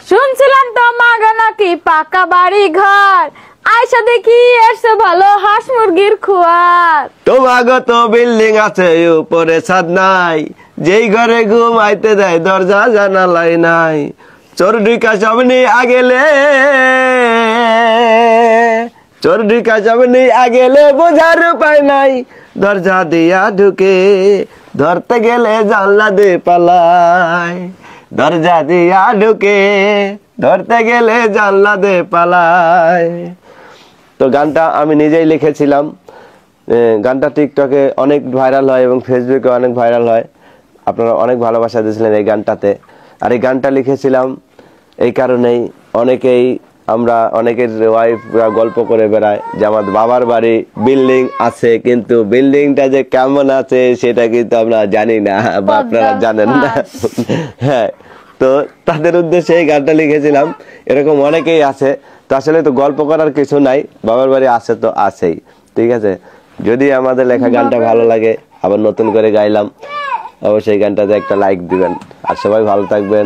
শুনছিলাম তো মাগো নাকি পাকা বাড়ি ঘর, আয়সা দেখি এসে ভালো হাঁস মুরগির খোয়ার। তোমাগো তো বিল্ডিং আছে উপরে ছাদ নাই, যেই ঘরে ঘুমাইতে দেয় দরজা জানালাই নাই। চোর ঢুকা সামনে আগেলে, চোর ঢুকা সামনে আগেলে বোঝার উপায় নাই। দরজা দিয়া ঢুকে ধরতে গেলে জানলা দিয়ে পালায়। দরজা দিয়া ঢুকে ধরতে গেলে জানলা দিয়ে পালায়। তো গানটা আমি নিজেই লিখেছিলাম। গানটা টিকটকে অনেক ভাইরাল হয় এবং ফেসবুকে অনেক ভাইরাল হয়। আপনারা অনেক ভালোবাসা দিয়েছিলেন এই গানটাতে। আর এই গানটা লিখেছিলাম এই কারণেই, অনেকের ওয়াইফরা গল্প করে বেড়ায় যে আমার বাবার বাড়ি বিল্ডিং আছে, কিন্তু বিল্ডিংটা যে কেমন আছে সেটা কিন্তু আমরা জানি না বা আপনারা জানেন না। হ্যাঁ, তো তাদের উদ্দেশ্যে এই গানটা লিখেছিলাম। এরকম অনেকেই আছে, তো আসলে তো গল্প করার কিছু নাই, বাবার বাড়ি আছে তো আছেই। ঠিক আছে, যদি আমাদের লেখা গানটা ভালো লাগে, আবার নতুন করে গাইলাম, অবশ্যই গানটাতে একটা লাইক দিবেন। আর সবাই ভালো থাকবেন।